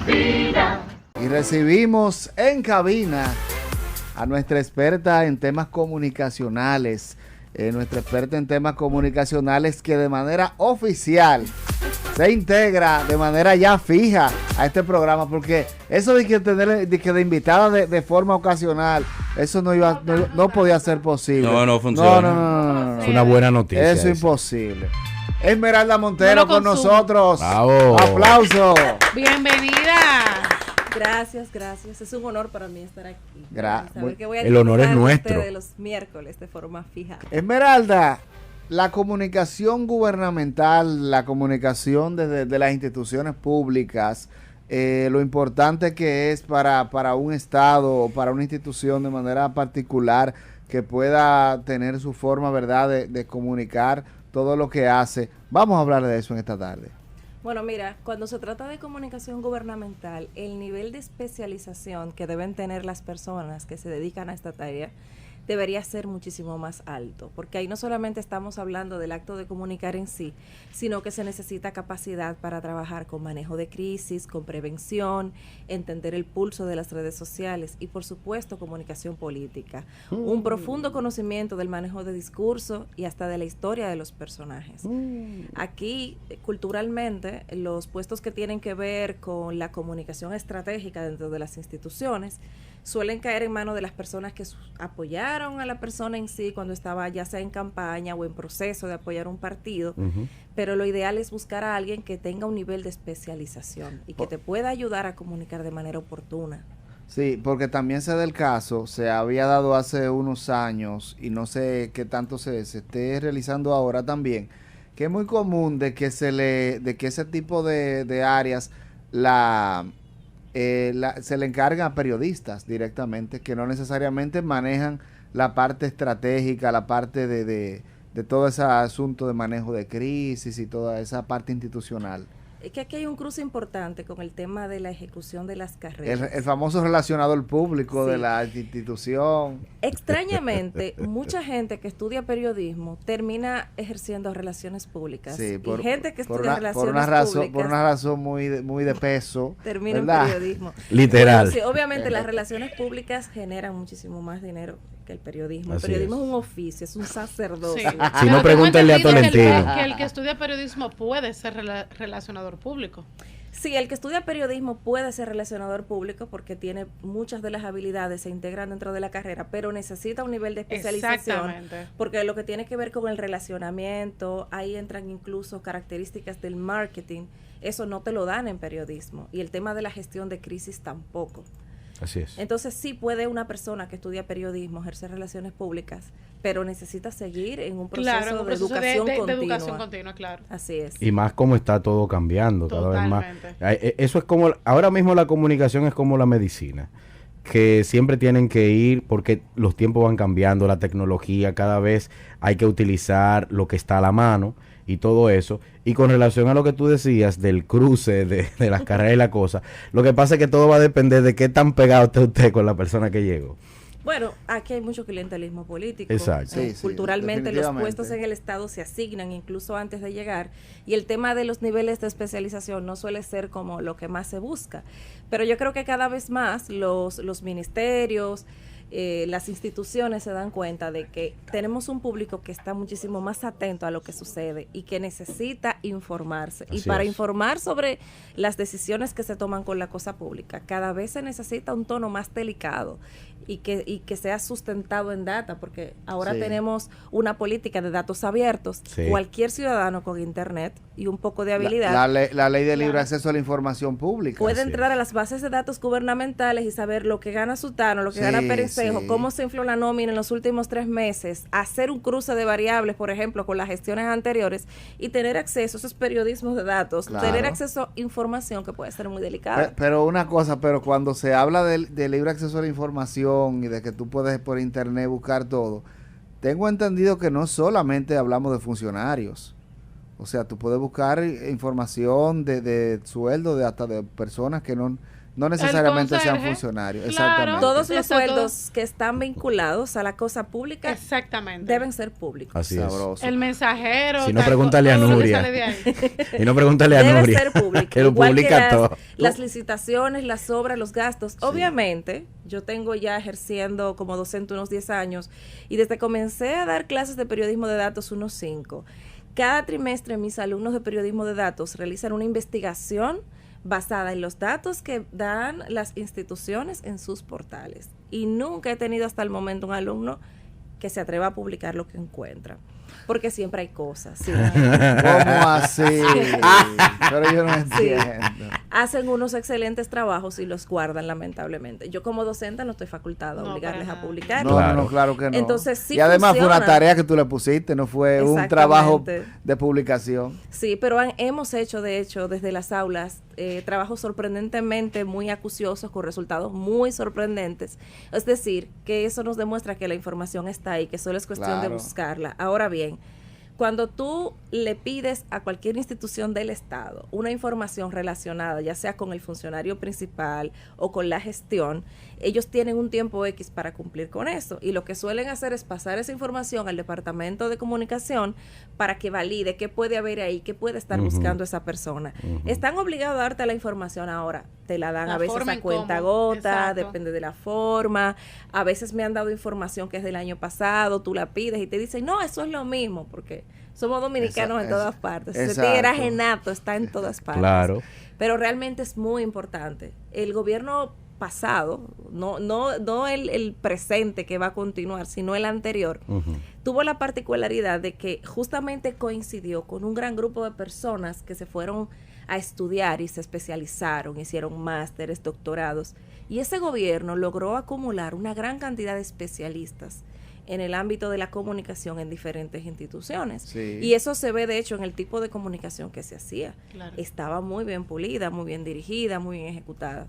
Y recibimos en cabina a nuestra experta en temas comunicacionales, nuestra experta en temas comunicacionales que de manera oficial se integra de manera ya fija a este programa, porque eso de que tener de invitada de forma ocasional, eso no podía ser posible. No funciona. No. Es una buena noticia. Eso es imposible. Esmeralda Montero con nosotros. Bravo. Aplauso. Bienvenida. Gracias. Es un honor para mí estar aquí. Saber que voy a El honor es disfrutar nuestro. de los miércoles de forma fija. Esmeralda, la comunicación gubernamental, la comunicación desde las instituciones públicas, lo importante que es para un Estado o para una institución de manera particular que pueda tener su forma, ¿verdad?, de comunicar todo lo que hace. Vamos a hablar de eso en esta tarde. Bueno, mira, cuando se trata de comunicación gubernamental, el nivel de especialización que deben tener las personas que se dedican a esta tarea debería ser muchísimo más alto, porque ahí no solamente estamos hablando del acto de comunicar en sí, sino que se necesita capacidad para trabajar con manejo de crisis, con prevención, entender el pulso de las redes sociales y, por supuesto, comunicación política. Un profundo conocimiento del manejo de discurso y hasta de la historia de los personajes. Aquí, culturalmente, los puestos que tienen que ver con la comunicación estratégica dentro de las instituciones suelen caer en manos de las personas que apoyaron a la persona en sí cuando estaba ya sea en campaña o en proceso de apoyar un partido, pero lo ideal es buscar a alguien que tenga un nivel de especialización y que te pueda ayudar a comunicar de manera oportuna. Sí, porque también se da el caso, se había dado hace unos años y no sé qué tanto se esté realizando ahora también, que es muy común de que ese tipo de áreas se le encargan a periodistas directamente, que no necesariamente manejan la parte estratégica, la parte de todo ese asunto de manejo de crisis y toda esa parte institucional. Es que aquí hay un cruce importante con el tema de la ejecución de las carreras. El famoso relacionador público, sí, de la institución. Extrañamente, mucha gente que estudia periodismo termina ejerciendo relaciones públicas. Sí, y gente que estudia relaciones públicas por una razón muy de peso, termina en ¿verdad? periodismo. Literal. Bueno, sí, obviamente las relaciones públicas generan muchísimo más dinero que el periodismo. El Así periodismo es un oficio, es un sacerdocio. Sí. Si no, pregúntenle a Tolentino. Que el que estudia periodismo puede ser relacionador público. Sí, el que estudia periodismo puede ser relacionador público porque tiene muchas de las habilidades, se integran dentro de la carrera, pero necesita un nivel de especialización. Exactamente. Porque lo que tiene que ver con el relacionamiento, ahí entran incluso características del marketing, eso no te lo dan en periodismo. Y el tema de la gestión de crisis tampoco. Así es. Entonces sí puede una persona que estudia periodismo ejercer relaciones públicas, pero necesita seguir en un proceso de educación continua. De educación continua, claro. Así es. Y más como está todo cambiando cada vez más. Totalmente. Eso es como, ahora mismo la comunicación es como la medicina, que siempre tienen que ir porque los tiempos van cambiando, la tecnología, cada vez hay que utilizar lo que está a la mano y todo eso. Y con relación a lo que tú decías del cruce de las carreras y la cosa, lo que pasa es que todo va a depender de qué tan pegado esté usted con la persona que llegó. Bueno, aquí hay mucho clientelismo político. Exacto. Sí, Culturalmente los definitivamente. puestos en el Estado se asignan incluso antes de llegar y el tema de los niveles de especialización no suele ser como lo que más se busca. Pero yo creo que cada vez más los ministerios, las instituciones se dan cuenta de que tenemos un público que está muchísimo más atento a lo que sucede y que necesita informarse. Así y para es. informar sobre las decisiones que se toman con la cosa pública, cada vez se necesita un tono más delicado y que sea sustentado en data, porque ahora Sí. tenemos una política de datos abiertos. Sí. Cualquier ciudadano con internet y un poco de habilidad La ley de libre acceso a la información pública. puede Así entrar es. a las bases de datos gubernamentales y saber lo que gana Sutano, lo que Sí, gana Perencejo, sí. cómo se infló la nómina en los últimos 3 meses, hacer un cruce de variables, por ejemplo, con las gestiones anteriores y tener acceso, eso es periodismo de datos, Claro. tener acceso a información que puede ser muy delicada. Pero una cosa, pero cuando se habla de libre acceso a la información y de que tú puedes por internet buscar todo, tengo entendido que no solamente hablamos de funcionarios. O sea, tú puedes buscar información de sueldo de hasta de personas que no necesariamente sean funcionarios. Claro. Exactamente. Todos los Exacto. sueldos que están vinculados a la cosa pública Exactamente. deben ser públicos. Así Sabroso. El mensajero. Si no, tal, pregúntale a todo lo que Nuria. sale de ahí. es. Y no pregúntale a Debe Nuria, ser público. que lo Igual publica que todo. las licitaciones, las obras, los gastos. Obviamente, yo tengo ya ejerciendo como docente unos 10 años y desde que comencé a dar clases de periodismo de datos unos 5. Cada trimestre mis alumnos de periodismo de datos realizan una investigación basada en los datos que dan las instituciones en sus portales. Y nunca he tenido hasta el momento un alumno que se atreva a publicar lo que encuentra. Porque siempre hay cosas. ¿Sí? ¿Cómo así? Pero yo no entiendo. Hacen unos excelentes trabajos y los guardan, lamentablemente. Yo como docente no estoy facultada a No, obligarles para a nada. publicar. No, claro que no. Entonces, sí y además fue una funciona. tarea que tú le pusiste, no fue un Exactamente. trabajo de publicación. Sí, pero hemos hecho, de hecho, desde las aulas, trabajos sorprendentemente muy acuciosos con resultados muy sorprendentes. Es decir, que eso nos demuestra que la información está ahí, que solo es cuestión de Claro. buscarla. Ahora bien, cuando tú le pides a cualquier institución del Estado una información relacionada, ya sea con el funcionario principal o con la gestión, ellos tienen un tiempo X para cumplir con eso. Y lo que suelen hacer es pasar esa información al departamento de comunicación para que valide qué puede haber ahí, qué puede estar buscando esa persona. Están obligados a darte la información ahora. Te la dan La a veces forma a en cuenta cómo. gota, Exacto. depende de la forma. A veces me han dado información que es del año pasado, tú la pides y te dicen, no, eso es lo mismo, porque somos dominicanos en todas partes. Ese exacto. tigueraje está en todas partes. Claro. Pero realmente es muy importante. El gobierno pasado, no el presente que va a continuar, sino el anterior, tuvo la particularidad de que justamente coincidió con un gran grupo de personas que se fueron a estudiar y se especializaron, hicieron másteres, doctorados, y ese gobierno logró acumular una gran cantidad de especialistas en el ámbito de la comunicación en diferentes instituciones. Sí. Y eso se ve, de hecho, en el tipo de comunicación que se hacía. Claro. Estaba muy bien pulida, muy bien dirigida, muy bien ejecutada.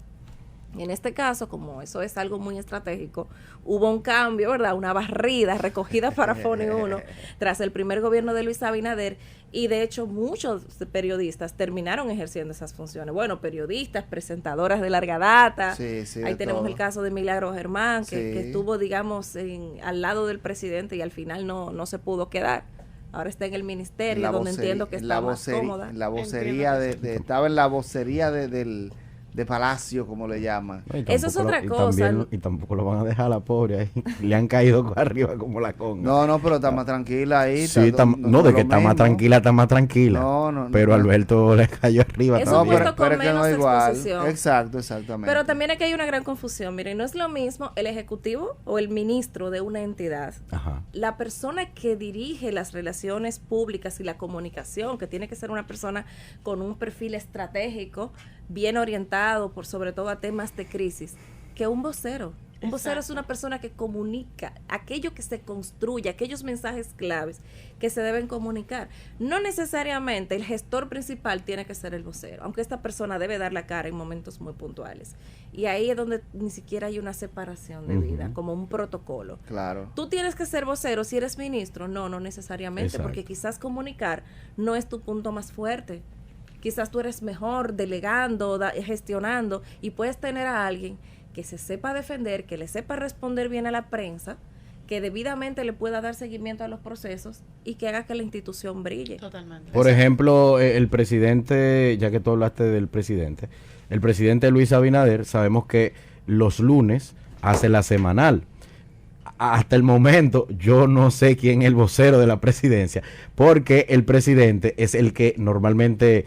En este caso, como eso es algo muy estratégico, hubo un cambio, ¿verdad? Una barrida recogida para Foni 1 tras el primer gobierno de Luis Abinader, y de hecho muchos periodistas terminaron ejerciendo esas funciones. Bueno, periodistas, presentadoras de larga data. Sí, sí, Ahí de tenemos todo. el caso de Milagro Germán, Sí. que estuvo, digamos, al lado del presidente y al final no se pudo quedar. Ahora está en el ministerio, donde entiendo que está más cómoda. La vocería estaba en la vocería de Palacio, como le llaman. No, y Eso es tampoco otra y cosa. y tampoco lo van a dejar a la pobre ahí. Le han caído arriba como la conga. No, pero está más tranquila ahí. Sí, no, de que está más tranquila, está más tranquila. No, pero no. Alberto le cayó arriba. Es No, un también. puesto pero con es que no menos es igual. exposición. Exacto, exactamente. Pero también es que hay una gran confusión. Miren, no es lo mismo el ejecutivo o el ministro de una entidad. Ajá. La persona que dirige las relaciones públicas y la comunicación, que tiene que ser una persona con un perfil estratégico, bien orientado, por sobre todo a temas de crisis, que un vocero. Un vocero es una persona que comunica aquello que se construye, aquellos mensajes claves que se deben comunicar. No necesariamente el gestor principal tiene que ser el vocero, aunque esta persona debe dar la cara en momentos muy puntuales. Y ahí es donde ni siquiera hay una separación de vida, como un protocolo. Claro. Tú tienes que ser vocero si eres ministro. No necesariamente, Exacto. porque quizás comunicar no es tu punto más fuerte. Quizás tú eres mejor delegando, gestionando, y puedes tener a alguien que se sepa defender, que le sepa responder bien a la prensa, que debidamente le pueda dar seguimiento a los procesos y que haga que la institución brille. Totalmente. Por ejemplo, el presidente, ya que tú hablaste del presidente, el presidente Luis Abinader, sabemos que los lunes hace la semanal. Hasta el momento yo no sé quién es el vocero de la presidencia, porque el presidente es el que normalmente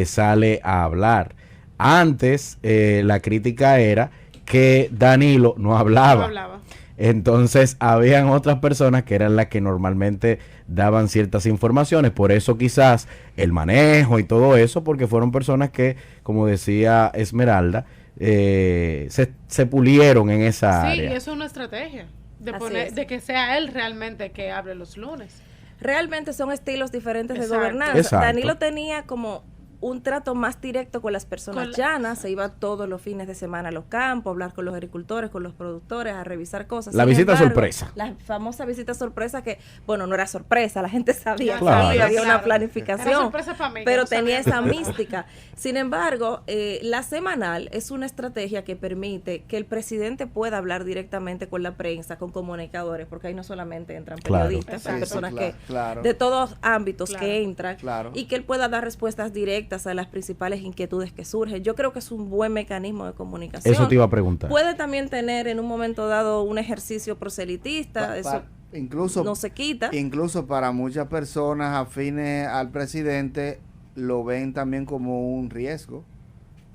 sale a hablar. Antes la crítica era que Danilo no hablaba. No hablaba. Entonces habían otras personas que eran las que normalmente daban ciertas informaciones, por eso quizás el manejo y todo eso, porque fueron personas que, como decía Esmeralda, se pulieron en esa Sí, área. y eso es una estrategia. Así es. De que sea él realmente que hable los lunes. Realmente son estilos diferentes de Exacto. gobernanza. Exacto. Danilo tenía como un trato más directo con las personas llanas, se iba todos los fines de semana a los campos, a hablar con los agricultores, con los productores, a revisar cosas. La visita sorpresa. La famosa visita sorpresa que, bueno, no era sorpresa, la gente sabía Claro. que había una Claro. planificación, Era sorpresa para mí, pero yo no tenía sabía. esa mística. Sin embargo, la semanal es una estrategia que permite que el presidente pueda hablar directamente con la prensa, con comunicadores, porque ahí no solamente entran Claro. periodistas, son Exacto. personas Sí, que claro. de todos ámbitos Claro. que entran Claro. y que él pueda dar respuestas directas a las principales inquietudes que surgen. Yo creo que es un buen mecanismo de comunicación. Eso te iba a preguntar. Puede también tener en un momento dado un ejercicio proselitista, eso incluso, no se quita. incluso para muchas personas afines al presidente lo ven también como un riesgo.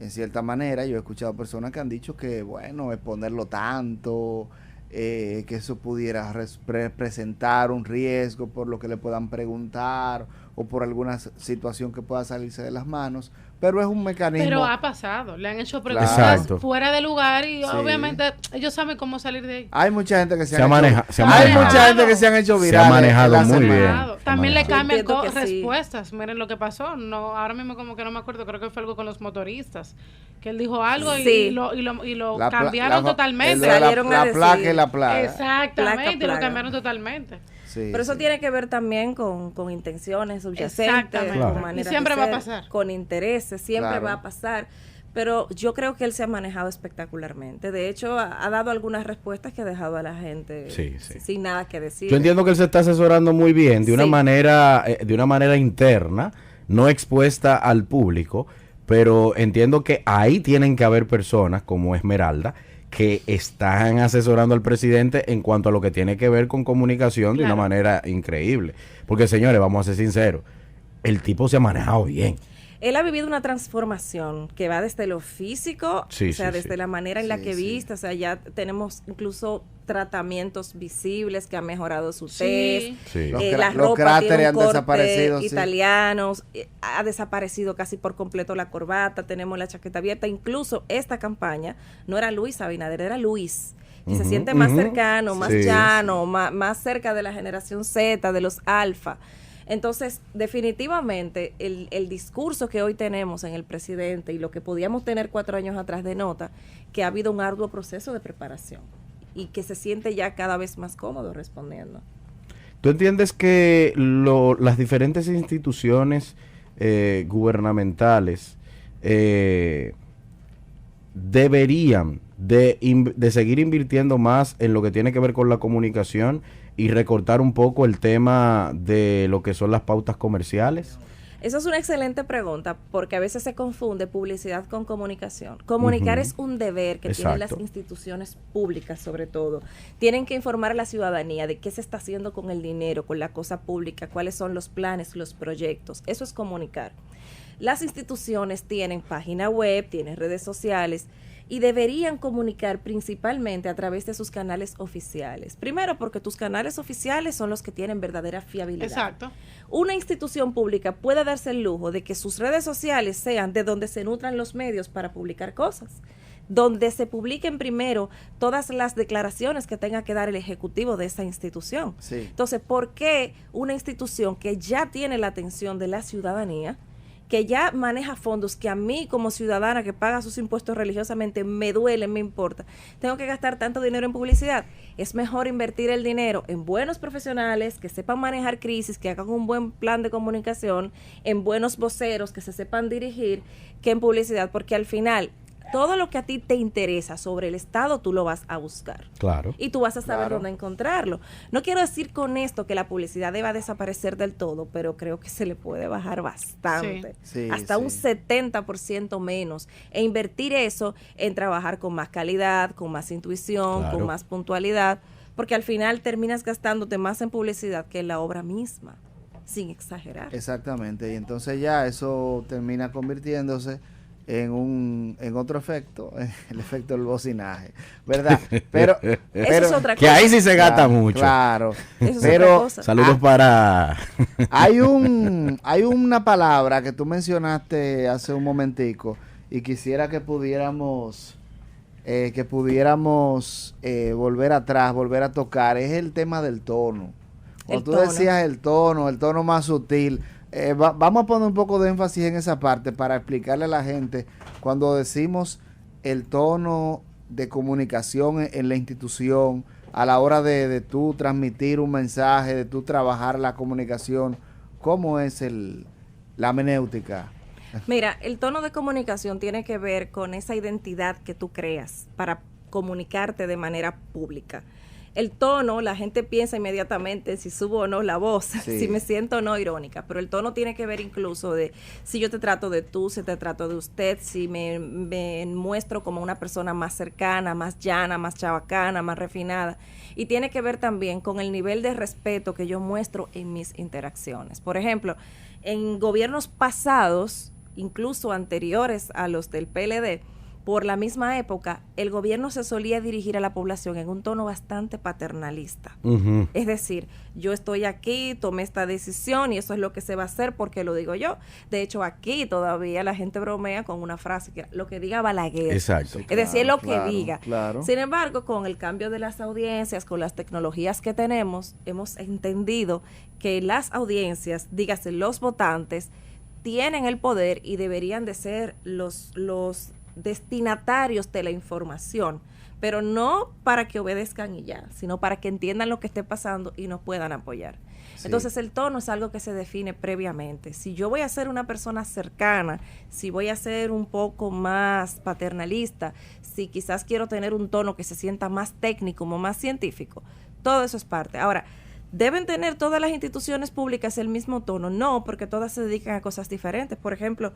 En cierta manera, yo he escuchado personas que han dicho que, bueno, exponerlo tanto, que eso pudiera representar un riesgo por lo que le puedan preguntar o por alguna situación que pueda salirse de las manos, pero es un mecanismo. Pero ha pasado, le han hecho Claro. preguntas Exacto. fuera de lugar y Sí. obviamente ellos saben cómo salir de ahí. Hay mucha gente que Se ha manejado. hay mucha gente que se han hecho Se ha virales. manejado en la muy semana. bien. Claro. También le manejado. cambian Entiendo que sí. respuestas. Miren lo que pasó. No, ahora mismo como que no me acuerdo, creo que fue algo con los motoristas. Que él dijo algo Sí. y lo La pla- cambiaron la- totalmente. el de la, Salieron a la placa y decir. la plaga. Exactamente, y Placa. lo cambiaron totalmente. Sí, Pero eso sí. tiene que ver también con intenciones subyacentes, Exactamente. Claro. con Y maneras siempre de va a ser, pasar. con intereses, siempre Claro. va a pasar. Pero yo creo que él se ha manejado espectacularmente. De hecho, ha dado algunas respuestas que ha dejado a la gente Sí, sí. sin nada que decir. Yo entiendo que él se está asesorando muy bien de una Sí. manera interna, no expuesta al público, pero entiendo que ahí tienen que haber personas como Esmeralda que están asesorando al presidente en cuanto a lo que tiene que ver con comunicación de una Claro. manera increíble. Porque señores, vamos a ser sinceros, el tipo se ha manejado bien. Él ha vivido una transformación que va desde lo físico, Sí, o sea, sí, desde sí. la manera en la Sí, que sí. viste, o sea, ya tenemos incluso tratamientos visibles que han mejorado su Sí. tez. Sí. La Los ropa cráteres tiene un han corte desaparecido, sí. italianos, ha desaparecido casi por completo la corbata, tenemos la chaqueta abierta, incluso esta campaña no era Luis Abinader, era Luis. Y se Ujú, siente más ujú. cercano, más Sí, llano, más cerca de la generación Z, de los alfa. Entonces, definitivamente, el discurso que hoy tenemos en el presidente y lo que podíamos tener 4 años atrás denota que ha habido un arduo proceso de preparación y que se siente ya cada vez más cómodo respondiendo. ¿Tú entiendes que las diferentes instituciones gubernamentales deberían de seguir invirtiendo más en lo que tiene que ver con la comunicación y recortar un poco el tema de lo que son las pautas comerciales? Eso es una excelente pregunta porque a veces se confunde publicidad con comunicación. Comunicar Ujú. es un deber que tienen las Exacto. instituciones públicas sobre todo. Tienen que informar a la ciudadanía de qué se está haciendo con el dinero, con la cosa pública, cuáles son los planes, los proyectos. Eso es comunicar. Las instituciones tienen página web, tienen redes sociales y deberían comunicar principalmente a través de sus canales oficiales. Primero, porque tus canales oficiales son los que tienen verdadera fiabilidad. Exacto. Una institución pública puede darse el lujo de que sus redes sociales sean de donde se nutran los medios para publicar cosas, donde se publiquen primero todas las declaraciones que tenga que dar el ejecutivo de esa institución. Sí. Entonces, ¿por qué una institución que ya tiene la atención de la ciudadanía, que ya maneja fondos que a mí como ciudadana que paga sus impuestos religiosamente me duele, me importa, tengo que gastar tanto dinero en publicidad? Es mejor invertir el dinero en buenos profesionales que sepan manejar crisis, que hagan un buen plan de comunicación, en buenos voceros que se sepan dirigir, que en publicidad, porque al final todo lo que a ti te interesa sobre el Estado tú lo vas a buscar. Claro. Y tú vas a saber Claro. dónde encontrarlo. No quiero decir con esto que la publicidad deba desaparecer del todo, pero creo que se le puede bajar bastante. Sí. Sí, hasta sí. un 70% menos. E invertir eso en trabajar con más calidad, con más intuición, Claro. con más puntualidad, porque al final terminas gastándote más en publicidad que en la obra misma, sin exagerar. Exactamente, y entonces ya eso termina convirtiéndose en otro efecto, el efecto del bocinaje, ¿verdad? Pero Eso es otra Que cosa. ahí sí se gasta claro, mucho. Claro. Eso es otra Pero cosa. Saludos Ah. para... hay una palabra que tú mencionaste hace un momentico y quisiera que pudiéramos volver atrás, volver a tocar, es el tema del tono. Cuando El tú tono. decías el tono más sutil, Vamos a poner un poco de énfasis en esa parte para explicarle a la gente cuando decimos el tono de comunicación en la institución a la hora de tú transmitir un mensaje, de tú trabajar la comunicación, ¿cómo es la menéutica? Mira, el tono de comunicación tiene que ver con esa identidad que tú creas para comunicarte de manera pública. El tono, la gente piensa inmediatamente si subo o no la voz, Sí. si me siento o no irónica, pero el tono tiene que ver incluso de si yo te trato de tú, si te trato de usted, si me muestro como una persona más cercana, más llana, más chabacana, más refinada. Y tiene que ver también con el nivel de respeto que yo muestro en mis interacciones. Por ejemplo, en gobiernos pasados, incluso anteriores a los del PLD, por la misma época, el gobierno se solía dirigir a la población en un tono bastante paternalista. Ujú. Es decir, yo estoy aquí, tomé esta decisión y eso es lo que se va a hacer porque lo digo yo. De hecho, aquí todavía la gente bromea con una frase que lo que diga Balaguer. Exacto. Es decir, lo que Claro, diga. claro. Sin embargo, con el cambio de las audiencias, con las tecnologías que tenemos, hemos entendido que las audiencias, dígase los votantes, tienen el poder y deberían de ser los destinatarios de la información, pero no para que obedezcan y ya, sino para que entiendan lo que esté pasando y nos puedan apoyar. Sí. Entonces el tono es algo que se define previamente. Si yo voy a ser una persona cercana, si voy a ser un poco más paternalista, si quizás quiero tener un tono que se sienta más técnico, como más científico, todo eso es parte. Ahora, ¿deben tener todas las instituciones públicas el mismo tono? No, porque todas se dedican a cosas diferentes. Por ejemplo,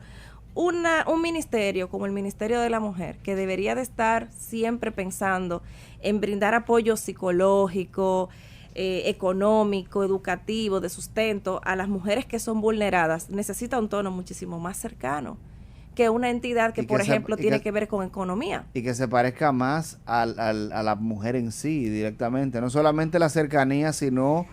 un ministerio como el Ministerio de la Mujer, que debería de estar siempre pensando en brindar apoyo psicológico, económico, educativo, de sustento a las mujeres que son vulneradas, necesita un tono muchísimo más cercano que una entidad que, por ejemplo, tiene que ver con economía. Y que se parezca más a la mujer en sí directamente. No solamente la cercanía, sino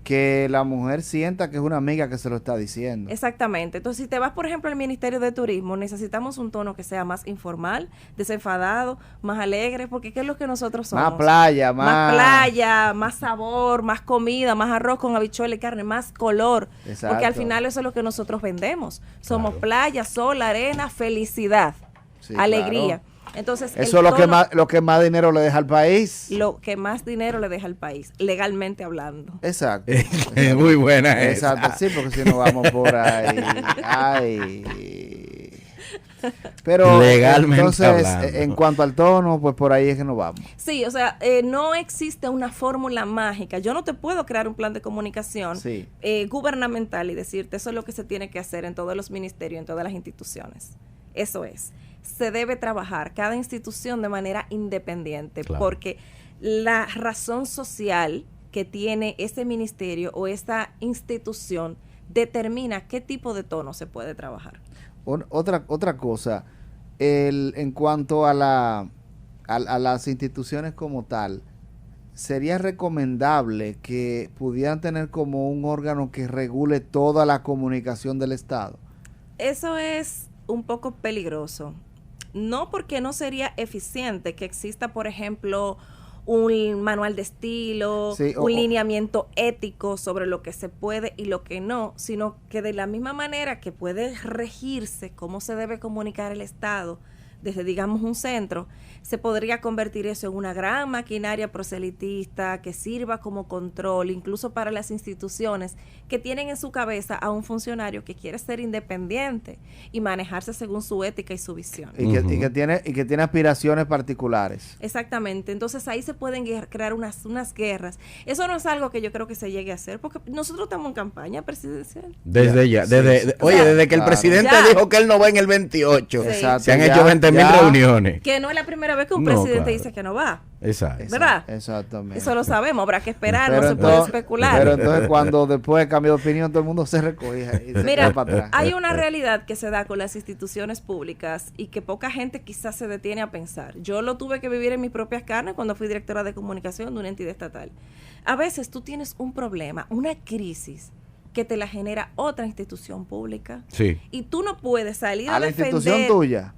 que la mujer sienta que es una amiga que se lo está diciendo. Exactamente. Entonces, si te vas, por ejemplo, al Ministerio de Turismo, necesitamos un tono que sea más informal, desenfadado, más alegre, porque ¿qué es lo que nosotros somos? Más playa, Más playa, más sabor, más comida, más arroz con habichuela y carne, más color. Exacto. Porque al final eso es lo que nosotros vendemos. Somos Claro. playa, sol, arena, felicidad, Sí, alegría. claro. Entonces, Eso el es tono, lo que más dinero le deja al país. lo que más dinero le deja al país, legalmente hablando. Exacto. Muy buena esa. Exacto, sí, porque si no vamos por ahí. Ay. Pero Legalmente entonces, hablando. en cuanto al tono, pues por ahí es que nos vamos. Sí, o sea, no existe una fórmula mágica. Yo no te puedo crear un plan de comunicación Sí. gubernamental y decirte eso es lo que se tiene que hacer en todos los ministerios, en todas las instituciones. Eso es. Se debe trabajar cada institución de manera independiente, Claro. porque la razón social que tiene ese ministerio o esa institución determina qué tipo de tono se puede trabajar. Otra cosa, en cuanto a las instituciones como tal, ¿sería recomendable que pudieran tener como un órgano que regule toda la comunicación del Estado? Eso es un poco peligroso. No porque no sería eficiente que exista, por ejemplo, un manual de estilo, Sí, un lineamiento ético sobre lo que se puede y lo que no, sino que de la misma manera que puede regirse cómo se debe comunicar el Estado desde, digamos, un centro, se podría convertir eso en una gran maquinaria proselitista que sirva como control, incluso para las instituciones que tienen en su cabeza a un funcionario que quiere ser independiente y manejarse según su ética y su visión. Y que tiene aspiraciones particulares. Exactamente, entonces ahí se pueden crear unas guerras. Eso no es algo que yo creo que se llegue a hacer, porque nosotros estamos en campaña presidencial. Desde ya, Sí, sí. oye, desde que el Claro. presidente Ya. dijo que él no va en el 28, Sí. Exacto, se han ya, hecho 20,000 ya. reuniones. Que no es la primera vez que un No, presidente claro. dice que no va. Exacto. ¿Verdad? Exactamente. Eso lo sabemos, habrá que esperar, Pero no se puede entonces- especular. Pero entonces cuando después cambia de opinión, todo el mundo se recogía y se Mira, queda para atrás. hay una realidad que se da con las instituciones públicas y que poca gente quizás se detiene a pensar. Yo lo tuve que vivir en mis propias carnes cuando fui directora de comunicación de una entidad estatal. A veces tú tienes un problema, una crisis que te la genera otra institución pública Sí. y tú no puedes salir a A la defender. institución tuya.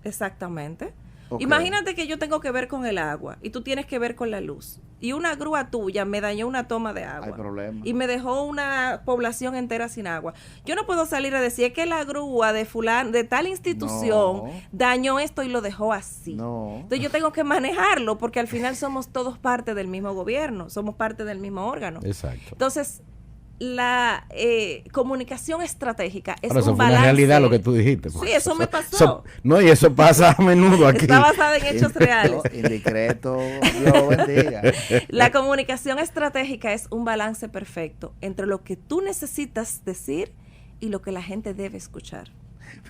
Exactamente. Ok. Imagínate que yo tengo que ver con el agua y tú tienes que ver con la luz. Y una grúa tuya me dañó una toma de agua. Hay problema. Y me dejó una población entera sin agua. Yo no puedo salir a decir que la grúa de de tal institución No. dañó esto y lo dejó así. No. Entonces yo tengo que manejarlo porque al final somos todos parte del mismo gobierno, somos parte del mismo órgano. Exacto. Entonces, la comunicación estratégica es Ahora, eso un fue una balance. realidad lo que tú dijiste. Sí, eso me pasó. No, y eso pasa a menudo aquí. Está basada en hechos reales. Indiscreto, Dios bendiga. La comunicación estratégica es un balance perfecto entre lo que tú necesitas decir y lo que la gente debe escuchar.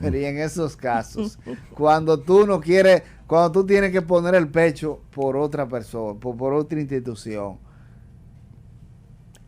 Pero y en esos casos, cuando tú no quieres, cuando tú tienes que poner el pecho por otra persona, por otra institución.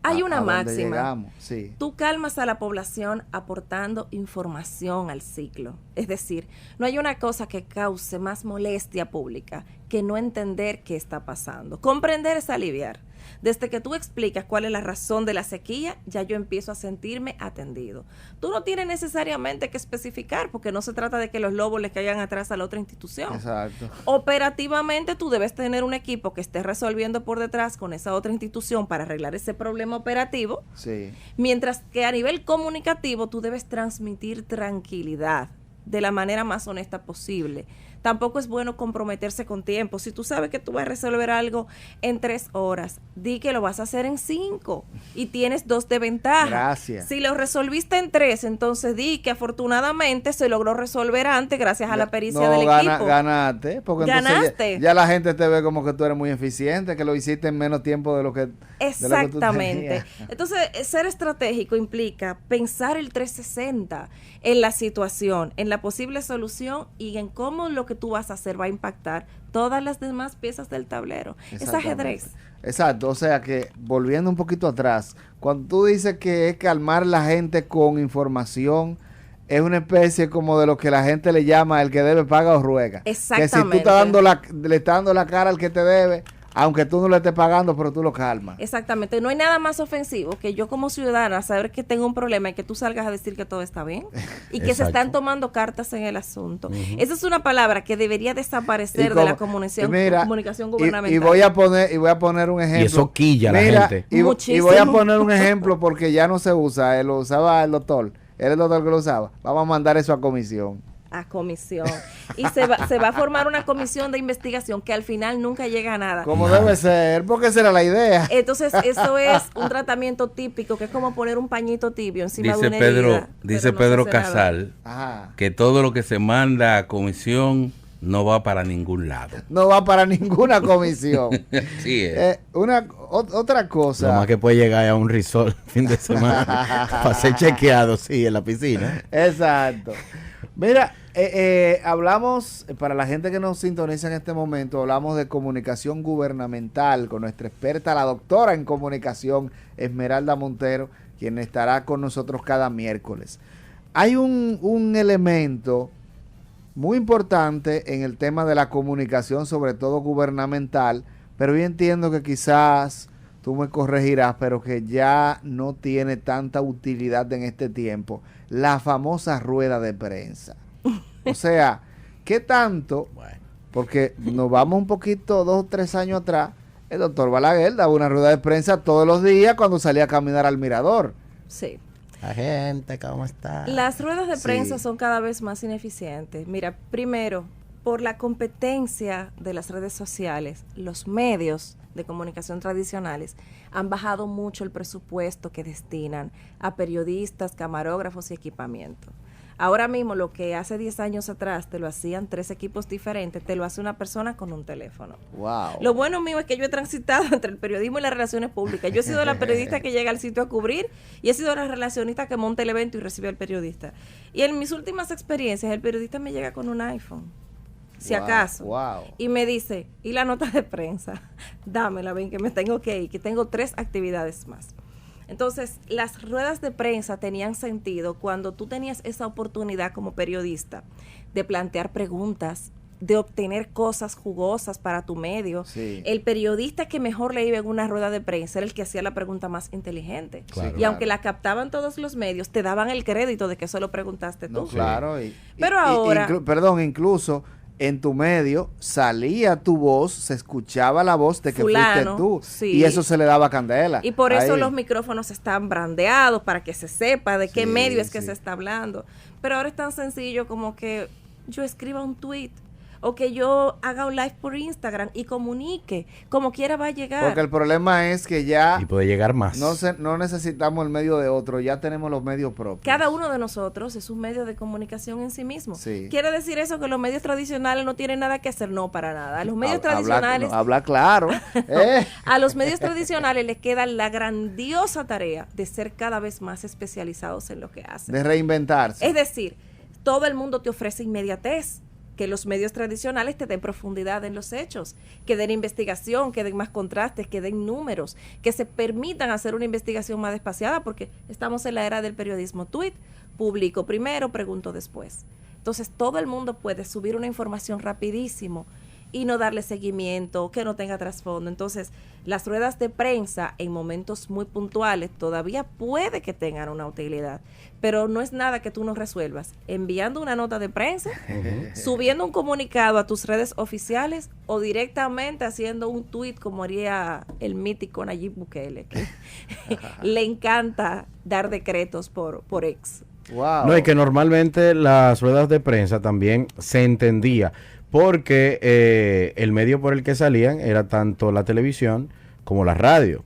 Hay una ¿A dónde máxima. llegamos? Sí. Tú calmas a la población aportando información al ciclo. Es decir, no hay una cosa que cause más molestia pública que no entender qué está pasando. Comprender es aliviar. Desde que tú explicas cuál es la razón de la sequía, ya yo empiezo a sentirme atendido. Tú no tienes necesariamente que especificar, porque no se trata de que los lobos le caigan atrás a la otra institución. Exacto. Operativamente tú debes tener un equipo que esté resolviendo por detrás con esa otra institución para arreglar ese problema operativo, Sí. mientras que a nivel comunicativo tú debes transmitir tranquilidad de la manera más honesta posible. Tampoco es bueno comprometerse con tiempo. Si tú sabes que tú vas a resolver algo en 3 horas, di que lo vas a hacer en 5 y tienes 2 de ventaja. Gracias. Si lo resolviste en 3, entonces di que afortunadamente se logró resolver antes gracias a la pericia del equipo. Ganaste, porque entonces Ganaste. ya la gente te ve como que tú eres muy eficiente, que lo hiciste en menos tiempo de lo que Exactamente. Entonces, ser estratégico implica pensar el 360 en la situación, en la posible solución y en cómo lo que tú vas a hacer va a impactar todas las demás piezas del tablero. Es ajedrez. Exacto, o sea que volviendo un poquito atrás, cuando tú dices que es calmar la gente con información, es una especie como de lo que la gente le llama el que debe paga o ruega. Exactamente. Que si tú le estás dando la cara al que te debe, aunque tú no le estés pagando, pero tú lo calmas. Exactamente. No hay nada más ofensivo que yo como ciudadana saber que tengo un problema y que tú salgas a decir que todo está bien y que se Exacto. están tomando cartas en el asunto. Esa es una palabra que debería Y desaparecer de como- la comunicación, mira, comunicación y gubernamental. voy a poner un ejemplo. Y eso quilla a la Mira, gente. y voy Muchísimo. a poner un ejemplo porque ya no se usa, lo usaba el doctor. Era el doctor que lo usaba. Vamos a mandar eso a comisión. A comisión. Y se va a formar una comisión de investigación que al final nunca llega a nada. Como debe ser, porque esa era la idea. Entonces, eso es un tratamiento típico, que es como poner un pañito tibio encima de una herida. Dice pero no se Pedro hace nada. Casal Ajá. que todo lo que se manda a comisión no va para ningún lado. No va para ninguna comisión. Así es. Otra Lo cosa. más que puede llegar a un resort fin de semana para ser chequeado, sí, en la piscina. Exacto. Mira, hablamos, para la gente que nos sintoniza en este momento, hablamos de comunicación gubernamental con nuestra experta, la doctora en comunicación, Esmeralda Montero, quien estará con nosotros cada miércoles. Hay un elemento muy importante en el tema de la comunicación, sobre todo gubernamental, pero yo entiendo que quizás tú me corregirás, pero que ya no tiene tanta utilidad en este tiempo, la famosa rueda de prensa. O sea, ¿qué tanto? Porque nos vamos un poquito, 2 o 3 años atrás, el doctor Balaguer daba una rueda de prensa todos los días cuando salía a caminar al mirador. Sí. La gente, ¿cómo está? Las ruedas de Sí. prensa son cada vez más ineficientes. Mira, primero, por la competencia de las redes sociales, los medios de comunicación tradicionales han bajado mucho el presupuesto que destinan a periodistas, camarógrafos y equipamiento. Ahora mismo lo que hace 10 años atrás te lo hacían 3 equipos diferentes, te lo hace una persona con un teléfono. Wow. Lo bueno mío es que yo he transitado entre el periodismo y las relaciones públicas. Yo he sido la periodista que llega al sitio a cubrir y he sido la relacionista que monta el evento y recibe al periodista. Y en mis últimas experiencias, el periodista me llega con un iPhone, si Wow, acaso, wow. y me dice, ¿y la nota de prensa? Dámela, ven que me tengo que ir, que tengo 3 actividades más. Entonces, las ruedas de prensa tenían sentido cuando tú tenías esa oportunidad como periodista de plantear preguntas, de obtener cosas jugosas para tu medio. Sí. El periodista que mejor le iba en una rueda de prensa era el que hacía la pregunta más inteligente. Claro. Y aunque la captaban todos los medios, te daban el crédito de que eso lo preguntaste tú. No, claro. Pero ahora- incluso en tu medio salía tu voz, se escuchaba la voz de que Fulano, fuiste tú, sí. y eso se le daba candela. Y por eso Ahí. los micrófonos están brandeados para que se sepa de qué Sí, medio es que sí. se está hablando. Pero ahora es tan sencillo como que yo escriba un tweet o que yo haga un live por Instagram y comunique, como quiera va a llegar. Porque el problema es que ya Y puede llegar más. no necesitamos el medio de otro, ya tenemos los medios propios. Cada uno de nosotros es un medio de comunicación en sí mismo. Sí. ¿Quiere decir eso que los medios tradicionales no tienen nada que hacer? No, para nada. A los medios Habla- tradicionales... habla claro. A los medios tradicionales les queda la grandiosa tarea de ser cada vez más especializados en lo que hacen. De reinventarse. Es decir, todo el mundo te ofrece inmediatez, que los medios tradicionales te den profundidad en los hechos, que den investigación, que den más contrastes, que den números, que se permitan hacer una investigación más despaciada, porque estamos en la era del periodismo tweet, publico primero, pregunto después. Entonces todo el mundo puede subir una información rapidísimo y no darle seguimiento, que no tenga trasfondo. Entonces, las ruedas de prensa en momentos muy puntuales todavía puede que tengan una utilidad, pero no es nada que tú no resuelvas enviando una nota de prensa, subiendo un comunicado a tus redes oficiales o directamente haciendo un tuit como haría el mítico Nayib Bukele, que le encanta dar decretos por ex. Wow. No, y que normalmente las ruedas de prensa también se entendía, porque el medio por el que salían era tanto la televisión como la radio.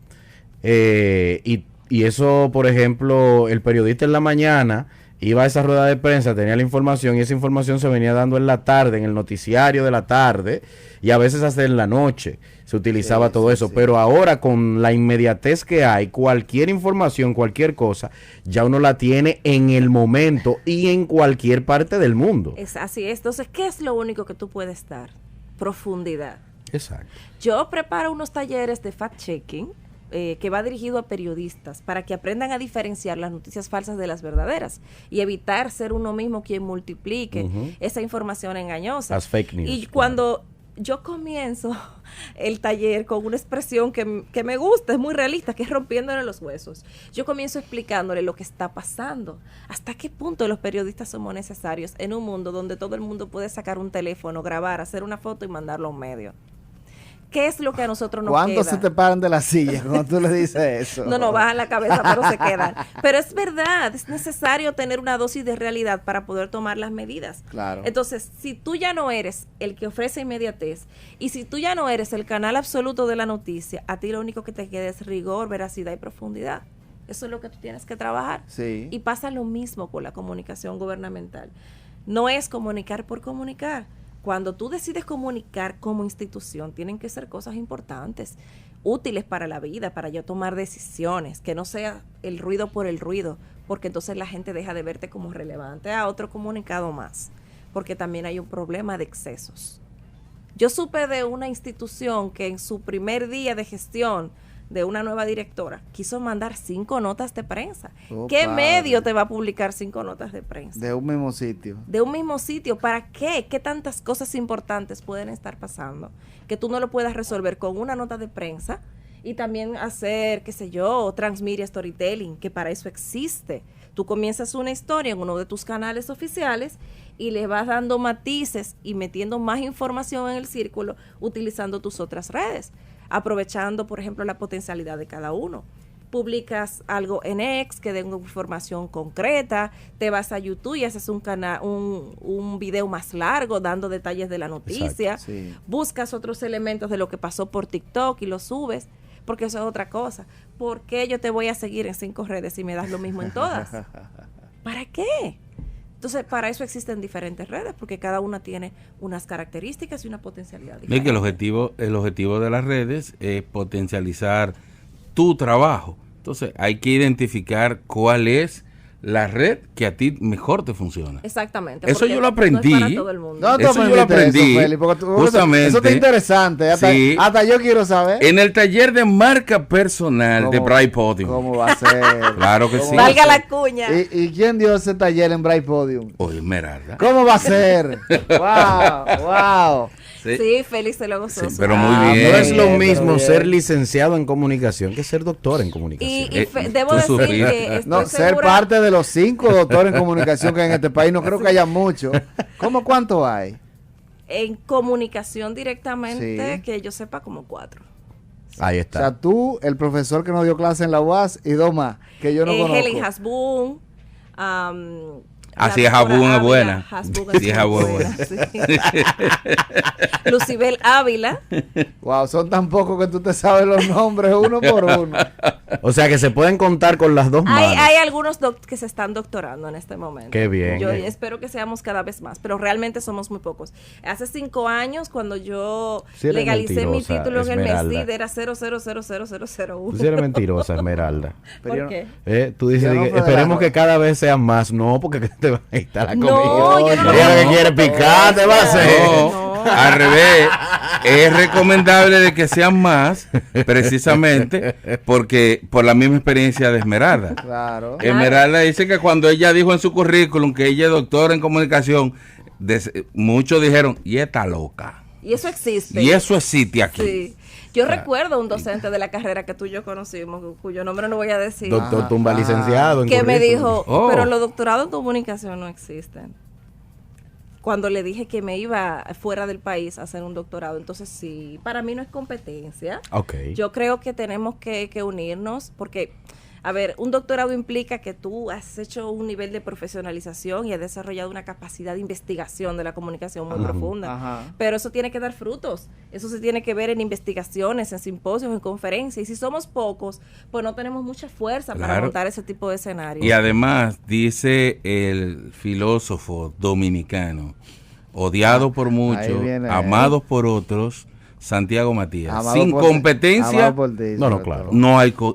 Y eso, por ejemplo, el periodista en la mañana iba a esa rueda de prensa, tenía la información y esa información se venía dando en la tarde, en el noticiario de la tarde y a veces hasta en la noche se utilizaba todo eso. Pero ahora con la inmediatez que hay, cualquier información, cualquier cosa, ya uno la tiene en el momento y en cualquier parte del mundo. Es así es. Entonces, ¿qué es lo único que tú puedes dar? Profundidad. Exacto. Yo preparo unos talleres de fact-checking que va dirigido a periodistas para que aprendan a diferenciar las noticias falsas de las verdaderas y evitar ser uno mismo quien multiplique esa información engañosa. Las fake news. Y cuando yo comienzo el taller con una expresión que me gusta, es muy realista, que es rompiéndole los huesos. Yo comienzo explicándole lo que está pasando. ¿Hasta qué punto los periodistas somos necesarios en un mundo donde todo el mundo puede sacar un teléfono, grabar, hacer una foto y mandarlo a un medio? ¿Qué es lo que a nosotros nos queda? ¿Cuántos se te paran de la silla cuando tú le dices eso? No, bajan la cabeza, pero se quedan. Pero es verdad, es necesario tener una dosis de realidad para poder tomar las medidas. Claro. Entonces, si tú ya no eres el que ofrece inmediatez y si tú ya no eres el canal absoluto de la noticia, a ti lo único que te queda es rigor, veracidad y profundidad. Eso es lo que tú tienes que trabajar. Sí. Y pasa lo mismo con la comunicación gubernamental. No es comunicar por comunicar. Cuando tú decides comunicar como institución, tienen que ser cosas importantes, útiles para la vida, para yo tomar decisiones, que no sea el ruido por el ruido, porque entonces la gente deja de verte como relevante. Otro comunicado más, porque también hay un problema de excesos. Yo supe de una institución que en su primer día de gestión de una nueva directora quiso mandar 5 notas de prensa. Oh, ¿Qué padre. medio te va a publicar 5 notas de prensa? De un mismo sitio. De un mismo sitio. ¿Para qué? ¿Qué tantas cosas importantes pueden estar pasando que tú no lo puedas resolver con una nota de prensa? Y también hacer, qué sé yo, transmedia storytelling, que para eso existe. Tú comienzas una historia en uno de tus canales oficiales y le vas dando matices y metiendo más información en el círculo utilizando tus otras redes, aprovechando, por ejemplo, la potencialidad de cada uno. Publicas algo en X que dé una información concreta, te vas a YouTube y haces un video más largo dando detalles de la noticia, Exacto, sí. Buscas otros elementos de lo que pasó por TikTok y lo subes, porque eso es otra cosa. ¿Por qué yo te voy a seguir en 5 redes si me das lo mismo en todas? ¿Para qué? Entonces, para eso existen diferentes redes, porque cada una tiene unas características y una potencialidad Ve diferente. que el objetivo de las redes es potencializar tu trabajo. Entonces, hay que identificar cuál es la red que a ti mejor te funciona. Exactamente. Eso porque yo lo aprendí. No es para todo el mundo. No, tú Eso yo lo aprendiste aprendí, eso, Feli, porque justamente. eso está interesante. Hasta, Sí. hasta yo quiero saber. En el taller de marca personal de ¿Cómo- Bright Podium. ¿Cómo va a ser? Claro que ¿Cómo sí. va a Valga ser? la cuña. ¿Y quién dio ese taller en Bright Podium? Oye, Esmeralda. ¿Cómo va a ser? ¡Wow! Sí, Félix se lo gozó. Sí, pero muy bien. No es lo Pero mismo bien. ser licenciado en comunicación que ser doctor en comunicación. Debo tú decir supiste. que estoy No, ser segura- parte de los 5 doctores en comunicación que hay en este país, no creo que haya mucho. ¿Cómo cuánto hay? En comunicación directamente, Sí. que yo sepa, como 4. Ahí O está. sea, tú, el profesor que nos dio clase en la UAS y dos más, que yo no conozco. Helen Hasbun. Así es, Hasbun es buena. Sí, es muy buena. sí. Lucibel Ávila. Wow, son tan pocos que tú te sabes los nombres uno por uno. O sea que se pueden contar con las dos manos. Hay algunos que se están doctorando en este momento. Qué bien. Yo espero que seamos cada vez más, pero realmente somos muy pocos. Hace 5 años, cuando yo Sí eres legalicé mi mentirosa, título en el Esmeralda. MESID, era 0000001. Tú sí eres mentirosa, Esmeralda. Pero ¿Por yo- qué? Tú dices, Yo no que fue de esperemos la- que cada vez sean más. No, porque te van a quitar la No, comida. yo no Ella lo que digo quiere por picar, te va a hacer. No, al revés. Es recomendable de que sean más, precisamente, porque por la misma experiencia de Esmeralda. Claro. Esmeralda dice que cuando ella dijo en su currículum que ella es doctora en comunicación, muchos dijeron, y está loca. Y eso existe. Y eso existe aquí. Sí. Yo recuerdo un docente de la carrera que tú y yo conocimos, cuyo nombre no voy a decir, Doctor Tumba licenciado en que me currículum. dijo, Oh. pero los doctorados en comunicación no existen. Cuando le dije que me iba fuera del país a hacer un doctorado, entonces sí, para mí no es competencia. Ok. Yo creo que tenemos que unirnos porque, a ver, un doctorado implica que tú has hecho un nivel de profesionalización y has desarrollado una capacidad de investigación de la comunicación muy profunda. Ajá. Pero eso tiene que dar frutos. Eso se tiene que ver en investigaciones, en simposios, en conferencias. Y si somos pocos, pues no tenemos mucha fuerza para Claro. montar ese tipo de escenarios. Y además, dice el filósofo dominicano, odiado por muchos, viene. amados por otros, Santiago Matías. Amado Sin por- competencia amado por ti, No, no, sobre claro. todo.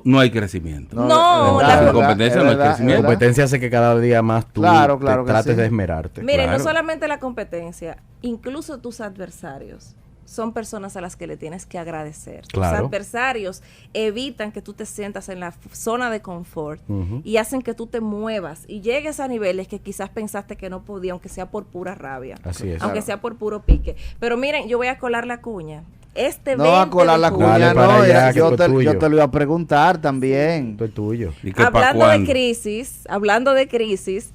no hay crecimiento. No, es la- verdad, Sin es competencia verdad, no hay es verdad, crecimiento. es La verdad. competencia hace que cada día más tú Claro, claro te que trates sí. de esmerarte. Miren, Claro. no solamente la competencia, incluso tus adversarios son personas a las que le tienes que agradecer. Claro. Tus adversarios evitan que tú te sientas en la zona de confort Ujú. y hacen que tú te muevas y llegues a niveles que quizás pensaste que no podía, aunque sea por pura rabia, Así es. aunque sea por puro pique. Pero miren, yo voy a colar la cuña. Este No va a 20 colar de la julio- Dale cuña, para no. allá, que yo, esto es tuyo. yo te lo iba a preguntar también. Esto es tuyo. ¿Y que pa' Hablando de cuándo? crisis,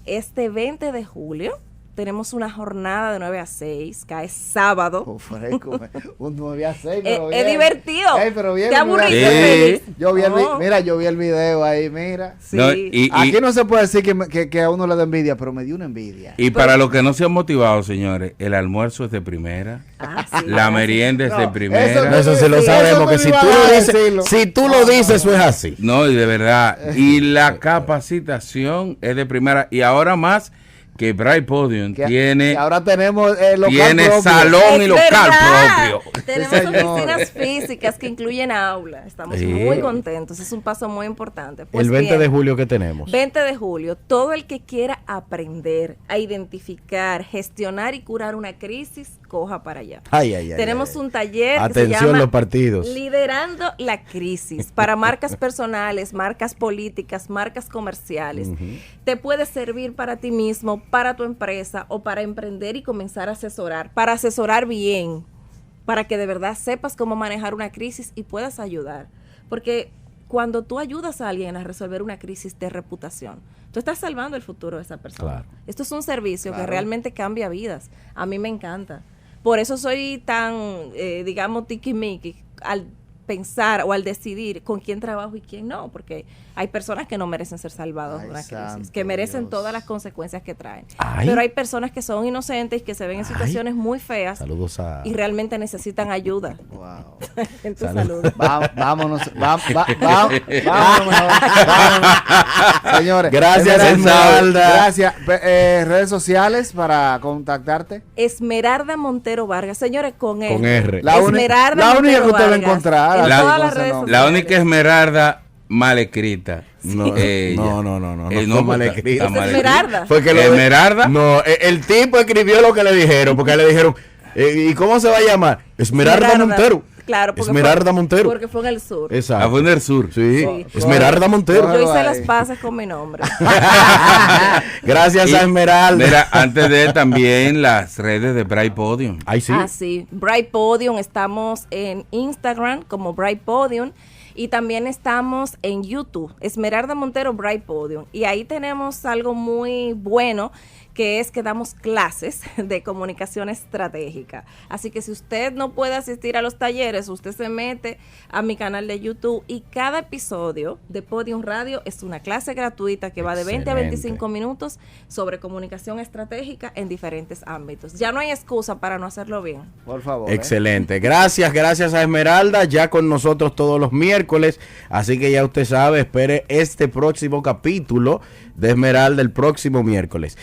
este 20 de julio tenemos una jornada de 9 a 6, cae sábado. Uf, fresco, un 9 a 6, Es pero bien. divertido. Ey, pero bien, ¿Te aburriste, Sí. Félix? Yo vi No. mira, yo vi el video ahí, mira. Sí. No, y Aquí no se puede decir que a uno le da envidia, pero me dio una envidia. para los que no se han motivado, señores, el almuerzo es de primera, Ah, sí, la ah, sí. merienda es de No, primera. No, eso sí lo Sí, sabemos, eso que me si iba tú a lo decirlo. dices, si tú lo dices, eso es así. No, y de verdad. Y la capacitación es de primera. Y ahora más que Bright Podium Que tiene ahora tenemos local tiene propio. salón y Es local verdad. propio. Tenemos Sí, señor. oficinas físicas que incluyen aula. Estamos Sí. muy contentos. Es un paso muy importante. Pues El 20 bien, de julio que tenemos. 20 de julio, todo el que quiera aprender a identificar, gestionar y curar una crisis, coja para allá. Ay, ay, ay. Tenemos ay. un taller que se Atención llama los partidos. Liderando la crisis para marcas personales, marcas políticas, marcas comerciales. Te puede servir para ti mismo, para tu empresa o para emprender y comenzar a asesorar, para asesorar bien, para que de verdad sepas cómo manejar una crisis y puedas ayudar. Porque cuando tú ayudas a alguien a resolver una crisis de reputación, tú estás salvando el futuro de esa persona. Claro. Esto es un servicio que Claro. realmente cambia vidas. A mí me encanta. Por eso soy tan, digamos, tiquismiqui al pensar o al decidir con quién trabajo y quién no, porque hay personas que no merecen ser salvados Ay, de una crisis, santo que merecen Dios. todas las consecuencias que traen. Ay. Pero hay personas que son inocentes y que se ven en Ay. situaciones muy feas Saludos a. y realmente necesitan ayuda Wow. en tu Salud. salud. Vámonos vámonos. Señores. Gracias, Esmeralda. Gracias. Redes sociales para contactarte. Esmeralda Montero Vargas, señores, con R. Con R. La Esmeralda única que Montero usted va a Vargas, encontrar. en La- todas las Entonces, redes no. sociales. La única Esmeralda mal escrita. No, Ella. no No, fue mal está- escrito. está mal Esmeralda. escrito. Fue que lo de- Esmeralda. No, el tipo escribió lo que le dijeron, porque le dijeron, ¿y cómo se va a llamar? Esmeralda Montero. Claro, porque Esmeralda fue, Montero. porque fue en el sur. Exacto. Ah, fue en el sur. Sí, Sí. Esmeralda Montero. Yo hice Ahí. las paces con mi nombre. Gracias Y- a Esmeralda. Mira, antes de también las redes de Bright Podium. Ay, sí. Ah, sí. Bright Podium, estamos en Instagram como Bright Podium Y también estamos en YouTube, Esmeralda Montero Bright Podium. Y ahí tenemos algo muy bueno, que es que damos clases de comunicación estratégica. Así que si usted no puede asistir a los talleres, usted se mete a mi canal de YouTube y cada episodio de Podium Radio es una clase gratuita que va de 20 a 25 minutos sobre comunicación estratégica en diferentes ámbitos. Ya no hay excusa para no hacerlo bien. Por favor. Excelente. Gracias a Esmeralda, ya con nosotros todos los miércoles. Así que ya usted sabe, espere este próximo capítulo de Esmeralda el próximo miércoles.